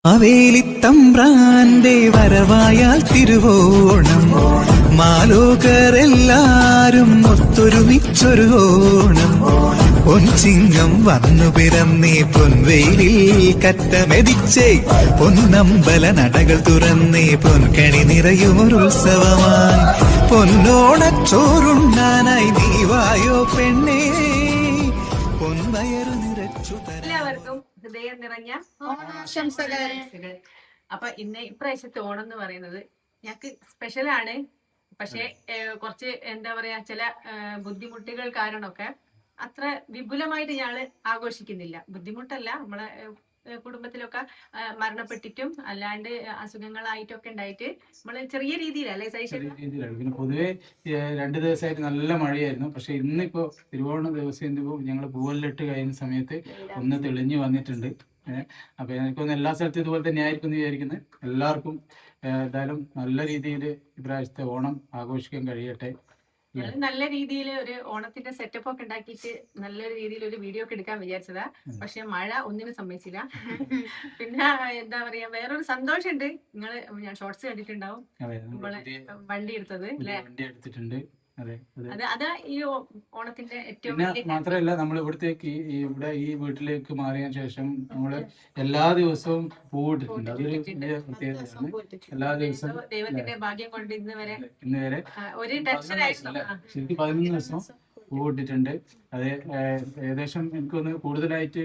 മാവേലിത്തമ്പ്രാന്റെ വരവായാൽ തിരുവോണം, മാലോകരെല്ലാരും ഒത്തൊരുമിച്ചൊരു ഓണം. പൊൻചിങ്ങം വന്നു പിറന്നേ പൊൻവെയിലിൽ കറ്റമെതിച്ചേ, പൊന്നമ്പല നടകൾ തുറന്നേ പൊൻകണി നിറയുമൊരുത്സവമായി. പൊന്നോണച്ചോറുണ്ണാനായി നീ വായോ പെണ്ണേ, പൊൻവയറു നിറച്ചു എല്ലാവർക്കും ഹൃദയം നിറഞ്ഞ ഓണാശംസകൾ. അപ്പൊ ഇപ്രാവശ്യത്തെ ഓണം എന്ന് പറയുന്നത് ഞങ്ങക്ക് സ്പെഷ്യലാണ്. പക്ഷെ കുറച്ച് എന്താ പറയാ, ചില ബുദ്ധിമുട്ടുകൾ കാരണമൊക്കെ അത്ര വിപുലമായിട്ട് ഞങ്ങള് ആഘോഷിക്കുന്നില്ല. ബുദ്ധിമുട്ടല്ല, നമ്മളെ കുടുംബത്തിലൊക്കെ മരണപ്പെട്ടിട്ടും അല്ലാണ്ട് അസുഖങ്ങളായിട്ടൊക്കെ ഉണ്ടായിട്ട് നമ്മള് ചെറിയ രീതിയിലല്ലേ രീതിയിലാണ്. പിന്നെ പൊതുവെ 2 ദിവസമായിട്ട് നല്ല മഴയായിരുന്നു. പക്ഷെ ഇന്നിപ്പോ തിരുവോണ ദിവസം ഞങ്ങൾ പൂവെല്ലിട്ട് കഴിയുന്ന സമയത്ത് ഒന്ന് തെളിഞ്ഞു വന്നിട്ടുണ്ട്. അപ്പൊ എനിക്കൊന്ന് എല്ലാ സ്ഥലത്തും ഇതുപോലെ തന്നെ ആയിരിക്കും എന്ന് വിചാരിക്കുന്നത്. എല്ലാവർക്കും എന്തായാലും നല്ല രീതിയിൽ ഇപ്രാവശ്യത്തെ ഓണം ആഘോഷിക്കാൻ കഴിയട്ടെ. നല്ല രീതിയിൽ ഒരു ഓണത്തിന്റെ സെറ്റപ്പ് ഒക്കെ ഉണ്ടാക്കിയിട്ട് നല്ലൊരു രീതിയിൽ ഒരു വീഡിയോ ഒക്കെ എടുക്കാൻ വിചാരിച്ചതാ. പക്ഷെ മഴ ഒന്നിനും സമ്മതിച്ചില്ല. പിന്നെ എന്താ പറയാ, വേറൊരു സന്തോഷമുണ്ട്. ഞാൻ ഷോർട്സ് കണ്ടിട്ടുണ്ടാവും, നമ്മള് വണ്ടി എടുത്തത് അല്ലെ? വണ്ടി എടുത്തിട്ടുണ്ട്. അതാ ഈ ഓണത്തിന്റെ ഏറ്റവും മാത്രമല്ല, നമ്മൾ ഇവിടത്തേക്ക് ഇവിടെ ഈ വീട്ടിലേക്ക് മാറിയതിനു ശേഷം നമ്മള് എല്ലാ ദിവസവും പൂവിട്ടിട്ടുണ്ട്. അതൊരു പ്രത്യേകതയാണ്. എല്ലാ ദിവസവും ദൈവത്തിന്റെ ഭാഗ്യം കൊണ്ട് ഇന്ന് വരെ ഒരു ശരിക്കും 11 ദിവസം പൂവിട്ടിട്ടുണ്ട്. അത് ഏകദേശം എനിക്കൊന്ന് കൂടുതലായിട്ട്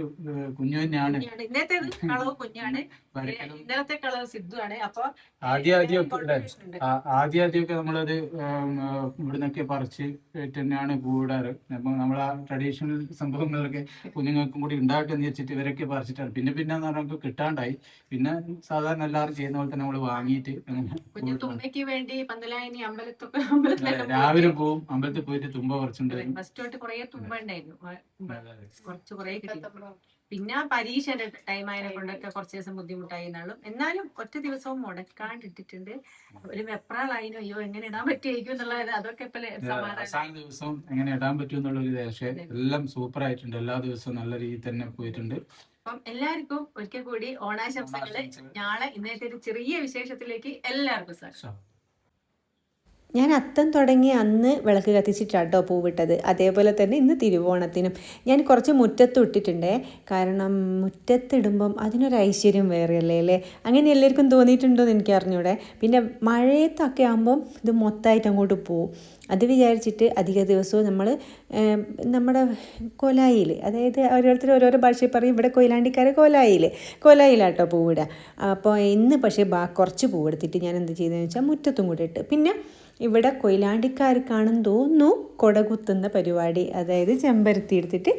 കുഞ്ഞു തന്നെയാണ്. ഇന്നത്തെ കളവ് കുഞ്ഞാണ്, ഇന്നലത്തെ കളവ് സിദ്ധുവാണ്. അപ്പൊ ആദ്യമൊക്കെ നമ്മളത് ഇവിടുന്നൊക്കെ പറിച്ച് തന്നെയാണ് പൂവിടാറ്. അപ്പൊ നമ്മളാ ട്രഡീഷണൽ സംഭവങ്ങളൊക്കെ കുഞ്ഞുങ്ങൾക്കും കൂടി ഉണ്ടാക്കുമെന്ന് വെച്ചിട്ട് ഇവരൊക്കെ പറിച്ചിട്ടാണ്. പിന്നെ എന്ന് പറഞ്ഞാൽ കിട്ടാണ്ടായി. പിന്നെ സാധാരണ എല്ലാവരും ചെയ്യുന്ന പോലെ തന്നെ നമ്മള് വാങ്ങിയിട്ട് തുമ്പയ്ക്ക് വേണ്ടി പന്തലായനി രാവിലെ പോവും, അമ്പലത്തിൽ പോയിട്ട് തുമ്പ പറിച്ചിട്ടുണ്ട്. ഫസ്റ്റ് കുറെ തുമ്പ ഉണ്ടായിരുന്നു, കുറച്ച് കുറെ കിട്ടി. പിന്നെ പരീക്ഷയുടെ ടൈം ആയതിനെ കൊണ്ടൊക്കെ കുറച്ച് ദിവസം ബുദ്ധിമുട്ടായി എന്നാലും, എന്നാലും ഒറ്റ ദിവസവും മുടക്കാണ്ടിട്ടിട്ടുണ്ട്. ഒരു വെപ്രാളായിനോ, അയ്യോ എങ്ങനെ ഇടാൻ പറ്റുമായിരിക്കും എന്നുള്ളത്, അതൊക്കെ അവസാന ദിവസം എങ്ങനെ ഇടാൻ പറ്റും എന്നുള്ളൊരു പക്ഷേ എല്ലാം സൂപ്പർ ആയിട്ടുണ്ട്. എല്ലാ ദിവസവും നല്ല രീതിയിൽ തന്നെ പോയിട്ടുണ്ട്. അപ്പം എല്ലാവർക്കും ഒരിക്കൽ കൂടി ഓണാശംസകള്. നാളെ ഇന്നത്തെ ഒരു ചെറിയ വിശേഷത്തിലേക്ക് എല്ലാവർക്കും സ്വാഗതം. ഞാൻ അത്തം തുടങ്ങി അന്ന് വിളക്ക് കത്തിച്ചിട്ടാട്ടോ പൂവിട്ടത്. അതേപോലെ തന്നെ ഇന്ന് തിരുവോണത്തിനും ഞാൻ കുറച്ച് മുറ്റത്ത് ഇട്ടിട്ടുണ്ടേ. കാരണം മുറ്റത്തിടുമ്പം അതിനൊരു ഐശ്വര്യം വേറെയല്ലേ അല്ലേ? അങ്ങനെ എല്ലാവർക്കും തോന്നിയിട്ടുണ്ടോ എന്ന് എനിക്ക് അറിഞ്ഞൂടെ. പിന്നെ മഴയത്തൊക്കെ ആകുമ്പം ഇത് മൊത്തമായിട്ട് അങ്ങോട്ട് പോവും. അത് വിചാരിച്ചിട്ട് അധിക ദിവസവും നമ്മൾ നമ്മുടെ കൊലായിൽ, അതായത് ഓരോരുത്തർ ഓരോരോ ഭാഷയിൽ പറയും, ഇവിടെ കൊയിലാണ്ടിക്കാരെ കൊലായിലാട്ടോ പൂവിടുക. അപ്പോൾ ഇന്ന് പക്ഷേ കുറച്ച് പൂവെടുത്തിട്ട് ഞാൻ എന്ത് ചെയ്തതെന്ന് വെച്ചാൽ മുറ്റത്തും കൂടെ ഇട്ട്. പിന്നെ ഇവിടെ കൊയിലാണ്ടിക്കാർക്കാണെന്ന് തോന്നുന്നു കുടകുത്തുന്ന പരിപാടി, അതായത് ചെമ്പരത്തി എടുത്തിട്ട്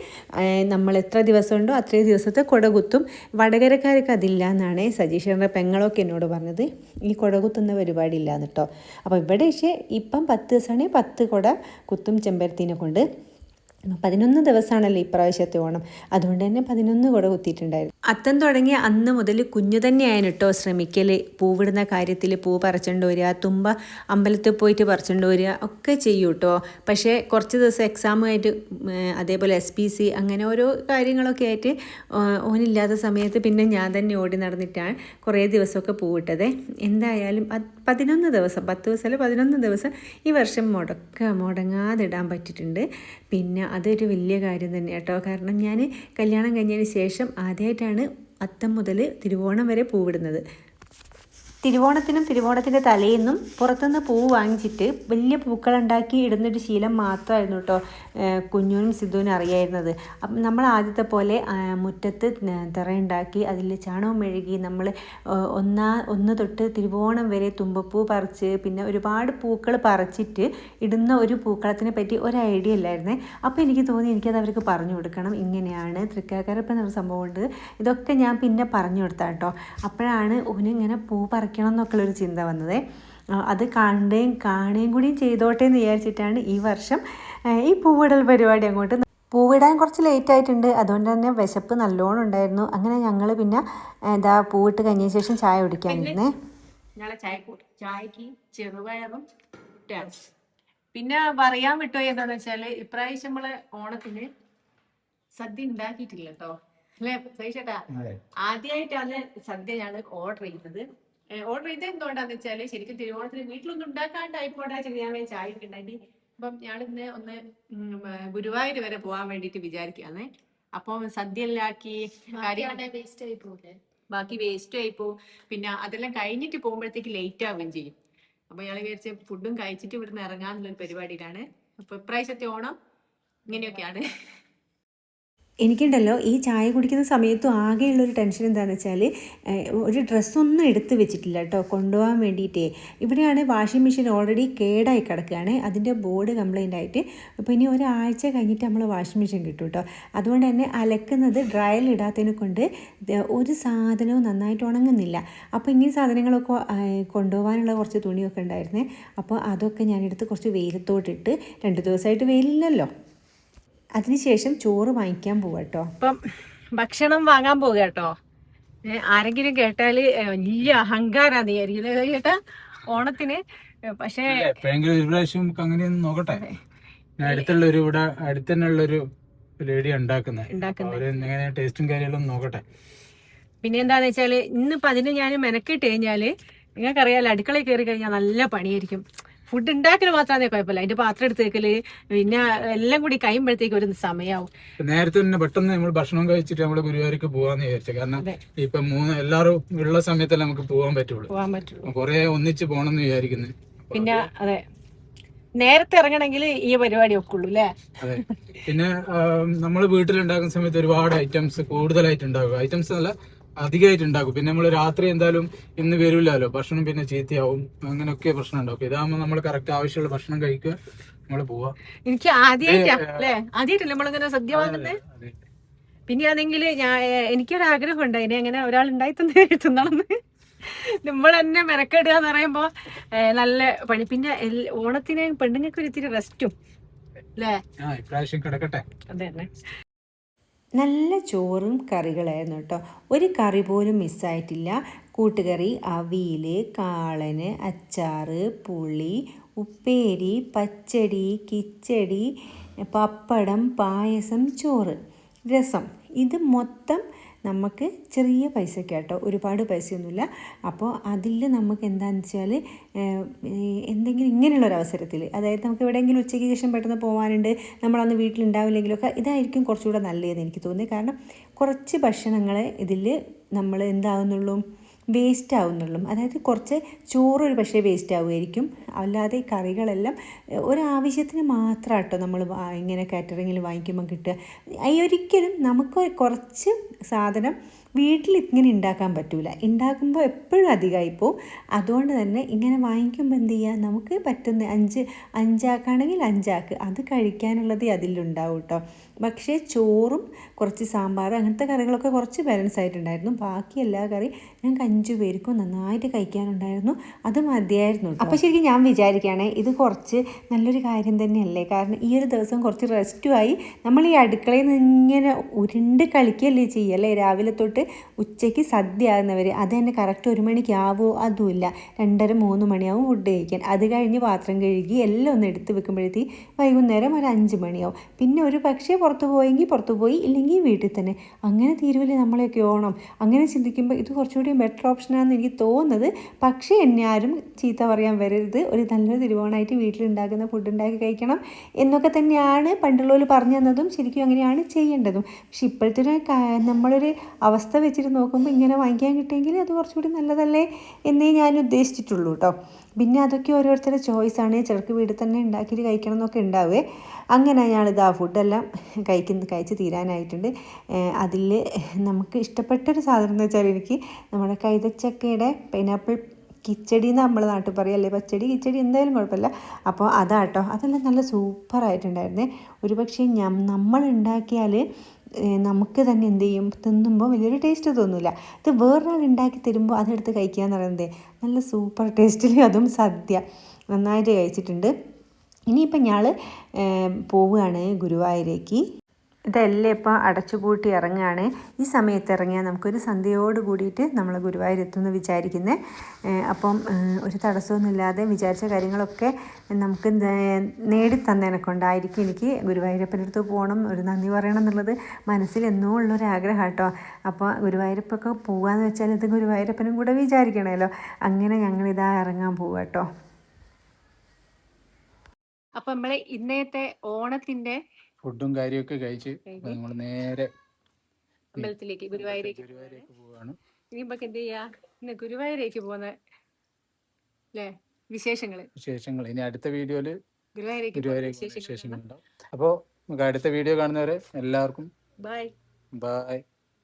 നമ്മൾ എത്ര ദിവസം ഉണ്ടോ അത്രയും ദിവസത്തെ കുടകുത്തും. വടകരക്കാർക്ക് അതില്ല എന്നാണ് സജീഷൻ്റെ പെങ്ങളൊക്കെ എന്നോട് പറഞ്ഞത്. ഈ കുടകുത്തുന്ന പരിപാടി ഇല്ലാന്ന് കേട്ടോ. അപ്പോൾ ഇവിടെ പക്ഷേ ഇപ്പം 10 ദിവസമാണെങ്കിൽ 10 കുട കുത്തും ചെമ്പരത്തിനെ കൊണ്ട്. 11 ദിവസമാണല്ലോ ഇപ്രാവശ്യത്തെ ഓണം, അതുകൊണ്ട് തന്നെ 11 കുട കുത്തിയിട്ടുണ്ടായിരുന്നു. അത്തം തുടങ്ങിയ അന്ന് മുതൽ കുഞ്ഞു തന്നെയായിരുന്നു കേട്ടോ ശ്രമിക്കൽ. പൂവിടുന്ന കാര്യത്തിൽ പൂ പറിച്ചുകൊണ്ട് വരിക, തുമ്പ അമ്പലത്തിൽ പോയിട്ട് പറിച്ചുകൊണ്ട് വരിക ഒക്കെ ചെയ്യും കേട്ടോ. പക്ഷേ കുറച്ച് ദിവസം എക്സാമുമായിട്ട് അതേപോലെ SPC അങ്ങനെ ഓരോ കാര്യങ്ങളൊക്കെ ആയിട്ട് ഓനില്ലാത്ത സമയത്ത് പിന്നെ ഞാൻ തന്നെ ഓടി നടന്നിട്ടാണ് കുറേ ദിവസമൊക്കെ പൂവിട്ടത്. എന്തായാലും 11 ദിവസം, 10 ദിവസമല്ല 11 ദിവസം ഈ വർഷം മുടങ്ങാതെ ഇടാൻ പറ്റിയിട്ടുണ്ട്. പിന്നെ അതൊരു വലിയ കാര്യം തന്നെ കേട്ടോ. കാരണം ഞാൻ കല്യാണം കഴിഞ്ഞതിന് ശേഷം ആദ്യമായിട്ടാണ് അത്തം മുതൽ തിരുവോണം വരെ പൂവിടുന്നത്. തിരുവോണത്തിനും തിരുവോണത്തിൻ്റെ തലേന്നും പുറത്തുനിന്ന് പൂവ് വാങ്ങിച്ചിട്ട് വലിയ പൂക്കളുണ്ടാക്കി ഇടുന്നൊരു ശീലം മാത്രമായിരുന്നു കേട്ടോ കുഞ്ഞുനും സിദ്ധുവിനും അറിയായിരുന്നത്. അപ്പം നമ്മൾ ആദ്യത്തെ പോലെ മുറ്റത്ത് തറയുണ്ടാക്കി അതിൽ ചാണകം മെഴുകി നമ്മൾ ഒന്ന് തൊട്ട് തിരുവോണം വരെ തുമ്പപ്പൂ പറിച്ച് പിന്നെ ഒരുപാട് പൂക്കൾ പറിച്ചിട്ട് ഇടുന്ന ഒരു പൂക്കളത്തിനെ പറ്റി ഒരു ഐഡിയ ഇല്ലായിരുന്നേ. അപ്പോൾ എനിക്ക് തോന്നി എനിക്കത് അവർക്ക് പറഞ്ഞു കൊടുക്കണം. ഇങ്ങനെയാണ് തൃക്കാക്കരപ്പം എന്നൊരു സംഭവമുണ്ട്. ഇതൊക്കെ ഞാൻ പിന്നെ പറഞ്ഞു കൊടുത്താൽ കേട്ടോ. അപ്പോഴാണ് ഓനിങ്ങനെ പൂ പറിക്കണം എന്നൊക്കെയുള്ളൊരു ചിന്ത വന്നത്. അത് കാണുകയും കൂടിയും ചെയ്തോട്ടെ എന്ന് വിചാരിച്ചിട്ടാണ് ഈ വർഷം ഈ പൂവിടൽ പരിപാടി അങ്ങോട്ട്. പൂവിടാൻ കുറച്ച് ലേറ്റ് ആയിട്ടുണ്ട്, അതുകൊണ്ട് തന്നെ വിശപ്പ് നല്ലോണം ഉണ്ടായിരുന്നു. അങ്ങനെ ഞങ്ങൾ പിന്നെ പൂവിട്ട് കഴിഞ്ഞ ശേഷം ചായ കുടിക്കാനിരുന്നേ. ചായക്ക് ചെറുപയറും പിന്നെ പറയാൻ വിട്ടോ എന്താണെന്ന് വെച്ചാൽ ഇപ്രാവശ്യം നമ്മളെ ഓണത്തിന് സദ്യ ഉണ്ടാക്കിയിട്ടില്ല കേട്ടോ. അല്ലേ സതീഷേട്ടാ? ആദ്യമായിട്ടാണ് സദ്യ ഞാൻ ഓർഡർ ചെയ്തത്. ഓർഡർ ചെയ്തത് എന്തുകൊണ്ടാന്ന് വെച്ചാല് ശരിക്കും തിരുവോണത്തിന് വീട്ടിലൊന്നും ഉണ്ടാക്കാണ്ടായിപ്പോടാ ഞാൻ ചായ ഉണ്ടാക്കി. അപ്പം ഞാനിന്ന് ഒന്ന് ഗുരുവായൂർ വരെ പോകാൻ വേണ്ടിട്ട് വിചാരിക്കുകയാണ്. അപ്പം സദ്യ എല്ലാം ആക്കി വേസ്റ്റ് ആയി പോലെ ബാക്കി വേസ്റ്റും ആയി പോവും. പിന്നെ അതെല്ലാം കഴിഞ്ഞിട്ട് പോകുമ്പോഴത്തേക്ക് ലേറ്റ് ആവുകയും ചെയ്യും. അപ്പൊ ഞങ്ങൾ വിചാരിച്ച ഫുഡും കഴിച്ചിട്ട് ഇവിടുന്ന് ഇറങ്ങാന്നുള്ളൊരു പരിപാടിയിലാണ്. അപ്പൊ ഇപ്രാവശ്യത്തെ ഓണം ഇങ്ങനെയൊക്കെയാണ്. എനിക്കുണ്ടല്ലോ ഈ ചായ കുടിക്കുന്ന സമയത്തും ആകെയുള്ളൊരു ടെൻഷൻ എന്താണെന്ന് വെച്ചാൽ ഒരു ഡ്രസ്സൊന്നും എടുത്ത് വെച്ചിട്ടില്ല കേട്ടോ കൊണ്ടുപോകാൻ വേണ്ടിയിട്ടേ. ഇവിടെയാണ് വാഷിംഗ് മെഷീൻ ഓൾറെഡി കേടായി കിടക്കുകയാണ്, അതിൻ്റെ ബോർഡ് കംപ്ലൈൻ്റ് ആയിട്ട്. അപ്പോൾ ഇനി ഒരാഴ്ച കഴിഞ്ഞിട്ട് നമ്മൾ വാഷിംഗ് മെഷീൻ കിട്ടും കേട്ടോ. അതുകൊണ്ട് തന്നെ അലക്കുന്നത് ഡ്രയറിൽ ഇടാത്തതിനെ കൊണ്ട് ഒരു സാധനവും നന്നായിട്ട് ഉണങ്ങുന്നില്ല. അപ്പോൾ ഇങ്ങനെ സാധനങ്ങളൊക്കെ കൊണ്ടുപോകാനുള്ള കുറച്ച് തുണിയൊക്കെ ഉണ്ടായിരുന്നേ. അപ്പോൾ അതൊക്കെ ഞാനെടുത്ത് കുറച്ച് വെയിലത്തോട്ടിട്ട് 2 ദിവസമായിട്ട് വെയിലില്ലല്ലോ. അതിനുശേഷം ചോറ് വാങ്ങിക്കാൻ പോവാ കേട്ടോ. അപ്പം ഭക്ഷണം വാങ്ങാൻ പോവുക കേട്ടോ. ആരെങ്കിലും കേട്ടാല് വലിയ അഹങ്കാരാന്ന് വിചാരിക്കുന്നത് കേട്ടാ ഓണത്തിന്. പക്ഷേ എപ്പോഴെങ്കിലും ഒരു പ്രാവശ്യം അങ്ങനെയൊന്നും നോക്കട്ടെ. അടുത്തുള്ള ഒരു ഇവിടെ അടുത്ത് തന്നെ ഉള്ളൊരു ലേഡി ഉണ്ടാക്കുന്നത് എങ്ങനെ ടേസ്റ്റും കാര്യങ്ങളും നോക്കട്ടെ. പിന്നെ എന്താന്ന് വെച്ചാല് ഇന്നിപ്പോ അതിന് ഞാൻ മെനക്കിട്ട് കഴിഞ്ഞാല് നിങ്ങൾക്കറിയാലോ അടുക്കളയിൽ കയറി കഴിഞ്ഞാൽ നല്ല പണിയായിരിക്കും. ഫുഡ് ഉണ്ടാക്കൽ മാത്രമേ കുഴപ്പമില്ല, അതിന്റെ പാത്രം എടുത്തേക്കല് പിന്നെ എല്ലാം കൂടി കഴിയുമ്പോഴത്തേക്ക് ഒരു സമയമാവും. നേരത്തെ തന്നെ പെട്ടെന്ന് നമ്മൾ ഭക്ഷണം കഴിച്ചിട്ട് നമ്മള് ഗുരുവായൂർക്ക് പോവാന്ന് വിചാരിച്ചു. കാരണം ഇപ്പൊ എല്ലാവരും ഉള്ള സമയത്തല്ലേ നമുക്ക് പോകാൻ പറ്റുള്ളൂ. കൊറേ ഒന്നിച്ച് പോണെന്ന് വിചാരിക്കുന്നു. പിന്നെ അതെ നേരത്തെ ഇറങ്ങണമെങ്കിൽ ഈ പരിപാടി ഒക്കെ ഉള്ളൂ അല്ലേ. അതെ. പിന്നെ നമ്മള് വീട്ടിലുണ്ടാക്കുന്ന സമയത്ത് ഒരുപാട് ഐറ്റംസ് കൂടുതലായിട്ട് ഉണ്ടാകും. ഐറ്റംസ് അല്ല അധികമായിട്ട് ഉണ്ടാക്കും. പിന്നെ നമ്മള് രാത്രി എന്തായാലും ഇന്ന് വരില്ലല്ലോ, ഭക്ഷണം പിന്നെ ചീത്തയാവും, അങ്ങനെയൊക്കെ പ്രശ്നം ഉണ്ടാവും. ഇതാകുമ്പോൾ നമ്മൾ കറക്റ്റ് ആവശ്യമുള്ള ഭക്ഷണം കഴിക്കുക, നമ്മള് പോവാ. എനിക്ക് ആദ്യമായിട്ടല്ലേ നമ്മളിങ്ങനെ സദ്യ വാങ്ങുന്നത്. പിന്നെ ആണെങ്കിൽ എനിക്കൊരാഗ്രഹം ഉണ്ട് അതിനെ അങ്ങനെ ഒരാൾ ഉണ്ടായി തിന്നണമെന്ന്. നമ്മൾ തന്നെ മെനക്കെടുക എന്ന് പറയുമ്പോ നല്ല പണി. പിന്നെ ഓണത്തിന് പെണ്ണുങ്ങൾക്ക് ഒരിത്തിരി റെസ്റ്റും അല്ലേ. ഇപ്രാവശ്യം കിടക്കട്ടെ. അതെ തന്നെ. നല്ല ചോറും കറികളായിരുന്നു കേട്ടോ. ഒരു കറി പോലും മിസ്സായിട്ടില്ല. കൂട്ടുകറി, അവിയൽ, കാളന്, അച്ചാറ്, പുളി, ഉപ്പേരി, പച്ചടി, കിച്ചടി, പപ്പടം, പായസം, ചോറ്, രസം. ഇത് മൊത്തം നമുക്ക് ചെറിയ പൈസയ്ക്ക് കേട്ടോ, ഒരുപാട് പൈസയൊന്നുമില്ല. അപ്പോൾ അതിൽ നമുക്ക് എന്താണെന്ന് വെച്ചാൽ എന്തെങ്കിലും ഇങ്ങനെയുള്ളൊരവസരത്തിൽ, അതായത് നമുക്ക് എവിടെയെങ്കിലും ഉച്ചയ്ക്ക് ശേഷം പെട്ടെന്ന് പോകാനുണ്ട്, നമ്മളന്ന് വീട്ടിലുണ്ടാവില്ലെങ്കിലൊക്കെ ഇതായിരിക്കും കുറച്ചുകൂടെ നല്ലതെന്ന് എനിക്ക് തോന്നി. കാരണം കുറച്ച് ഭക്ഷണങ്ങൾ ഇതിൽ നമ്മൾ എന്താകുന്നുള്ളൂ വേസ്റ്റ് ആവുന്നുള്ളൂ. അതായത് കുറച്ച് ചോറ് ഒരു പക്ഷേ വേസ്റ്റ് ആവുമായിരിക്കും, അല്ലാതെ ഈ കറികളെല്ലാം ഒരാവശ്യത്തിന് മാത്രം കേട്ടോ നമ്മൾ ഇങ്ങനെ കാറ്ററിങ്ങിൽ വാങ്ങിക്കുമ്പോൾ കിട്ടുക. ഒരിക്കലും നമുക്ക് കുറച്ച് സാധനം വീട്ടിൽ ഇങ്ങനെ ഉണ്ടാക്കാൻ പറ്റില്ല, ഉണ്ടാക്കുമ്പോൾ എപ്പോഴും അധികമായിപ്പോവും. അതുകൊണ്ട് തന്നെ ഇങ്ങനെ വാങ്ങിക്കുമ്പോൾ എന്ത് ചെയ്യുക, നമുക്ക് പറ്റുന്ന 5 ആക്കാണെങ്കിൽ 5 ആക്ക്, അത് കഴിക്കാനുള്ളത് അതിലുണ്ടാവും കേട്ടോ. പക്ഷേ ചോറും കുറച്ച് സാമ്പാർ അങ്ങനത്തെ കറികളൊക്കെ കുറച്ച് ബാലൻസ് ആയിട്ടുണ്ടായിരുന്നു. ബാക്കി എല്ലാ കറി ഞങ്ങൾക്ക് 5 പേർക്കും നന്നായിട്ട് കഴിക്കാനുണ്ടായിരുന്നു, അത് മതിയായിരുന്നു. അപ്പോൾ ശരിക്കും ഞാൻ വിചാരിക്കുകയാണെ ഇത് കുറച്ച് നല്ലൊരു കാര്യം തന്നെയല്ലേ. കാരണം ഈ ഒരു ദിവസം കുറച്ച് റെസ്റ്റുമായി നമ്മൾ ഈ അടുക്കളയിൽ നിന്ന് ഇങ്ങനെ ഉരുണ്ട് കളിക്കുകയല്ലേ ചെയ്യല്ലേ രാവിലെ തൊട്ട് ഉച്ചയ്ക്ക് സദ്യ ആകുന്നവർ. അത് തന്നെ കറക്റ്റ് 1 മണിക്കാവോ അതുമില്ല, 2:30-3 മണിയാവും ഫുഡ് കഴിക്കാൻ. അത് കഴിഞ്ഞ് പാത്രം കഴുകി എല്ലാം ഒന്ന് എടുത്ത് വെക്കുമ്പോഴത്തേക്ക് വൈകുന്നേരം ഒരു 5 മണിയാവും. പിന്നെ ഒരു പക്ഷേ പുറത്ത് പോയെങ്കിൽ പുറത്ത് പോയി, ഇല്ലെങ്കിൽ വീട്ടിൽ തന്നെ. അങ്ങനെ തീരുവല്ലേ നമ്മളെയൊക്കെ ഓണം. അങ്ങനെ ചിന്തിക്കുമ്പോൾ ഇത് കുറച്ചുകൂടി ബെറ്റർ ഓപ്ഷനാണെന്ന് എനിക്ക് തോന്നുന്നത്. പക്ഷേ എന്നെ ആരും ചീത്ത പറയാൻ വരരുത്. ഒരു നല്ലൊരു തിരുവോണമായിട്ട് വീട്ടിലുണ്ടാക്കുന്ന ഫുഡ് ഉണ്ടാക്കി കഴിക്കണം എന്നൊക്കെ തന്നെയാണ് പണ്ടുള്ളവർ പറഞ്ഞു തന്നതും. ശരിക്കും അങ്ങനെയാണ് ചെയ്യേണ്ടതും. പക്ഷെ ഇപ്പോഴത്തെ നമ്മളൊരു അവസ്ഥ വെച്ചിട്ട് നോക്കുമ്പോൾ ഇങ്ങനെ വാങ്ങിക്കാൻ കിട്ടിയെങ്കിൽ അത് കുറച്ചുകൂടി നല്ലതല്ലേ എന്നേ ഞാൻ ഉദ്ദേശിച്ചിട്ടുള്ളൂ കേട്ടോ. പിന്നെ അതൊക്കെ ഓരോരുത്തരുടെ ചോയ്സാണ്. ചിലർക്ക് വീട്ടിൽ തന്നെ ഉണ്ടാക്കിയിട്ട് കഴിക്കണം എന്നൊക്കെ ഉണ്ടാവേ. അങ്ങനെ ഞാനിത് ആ ഫുഡെല്ലാം കഴിച്ച് തീരാനായിട്ടുണ്ട്. അതിൽ നമുക്ക് ഇഷ്ടപ്പെട്ടൊരു സാധനം എന്ന് വെച്ചാൽ എനിക്ക് നമ്മുടെ കൈതച്ചക്കയുടെ പൈനാപ്പിൾ കിച്ചടി എന്ന് നമ്മുടെ നാട്ടിൽ പറയല്ലേ, പച്ചടി കിച്ചടി എന്തായാലും കുഴപ്പമില്ല. അപ്പോൾ അതാട്ടോ, അതെല്ലാം നല്ല സൂപ്പറായിട്ടുണ്ടായിരുന്നേ. ഒരു പക്ഷേ നമ്മൾ ഉണ്ടാക്കിയാൽ നമുക്ക് തന്നെ എന്ത് ചെയ്യും, തിന്നുമ്പോൾ വലിയൊരു ടേസ്റ്റ് തോന്നില്ല. ഇത് വേറൊരാൾ ഉണ്ടാക്കി തരുമ്പോൾ അതെടുത്ത് കഴിക്കുക എന്ന് പറയുന്നത് നല്ല സൂപ്പർ ടേസ്റ്റിൽ, അതും സദ്യ നന്നായിട്ട് കഴിച്ചിട്ടുണ്ട്. ഇനിയിപ്പം ഞങ്ങൾ പോവുകയാണ് ഗുരുവായൂരേക്ക്. ഇതെല്ലാം ഇപ്പോൾ അടച്ചുപൂട്ടി ഇറങ്ങുകയാണ്. ഈ സമയത്ത് ഇറങ്ങിയാൽ നമുക്കൊരു സന്ധ്യയോട് കൂടിയിട്ട് നമ്മൾ ഗുരുവായൂരെത്തുമെന്ന് വിചാരിക്കുന്നത്. അപ്പം ഒരു തടസ്സമൊന്നുമില്ലാതെ വിചാരിച്ച കാര്യങ്ങളൊക്കെ നമുക്ക് നേടിത്തന്നതിനെ കൊണ്ടായിരിക്കും എനിക്ക് ഗുരുവായൂരപ്പൻ്റെ അടുത്ത് പോകണം, ഒരു നന്ദി പറയണം എന്നുള്ളത് മനസ്സിൽ എന്നോ ഉള്ളൊരാഗ്രഹം കേട്ടോ. അപ്പോൾ ഗുരുവായൂരപ്പൊക്കെ പോകാമെന്ന് വെച്ചാൽ ഇത് ഗുരുവായൂരപ്പനും കൂടെ വിചാരിക്കണമല്ലോ. അങ്ങനെ ഞങ്ങളിതാ ഇറങ്ങാൻ പോവുക കേട്ടോ. അപ്പൊ നമ്മളെ ഇന്നത്തെ ഓണത്തിന്റെ ഫുഡും കാര്യമൊക്കെ കഴിച്ച് നമ്മൾ നേരെ അമ്പലത്തിലേക്ക് ഗുരുവായൂരേക്ക് പോവാണ്. ഇനിയിപ്പോ എന്ത് ചെയ്യാ, ഇന്ന് ഗുരുവായൂരേക്ക് പോകുന്ന അല്ലേ വിശേഷങ്ങൾ ഇനി അടുത്ത വീഡിയോയില് ഗുരുവായൂരേക്ക് വിശേഷങ്ങൾ ഉണ്ടാവും. അപ്പോൾ നമുക്ക് അടുത്ത വീഡിയോ കാണുന്നവരെ എല്ലാവർക്കും ബൈ. ബൈ.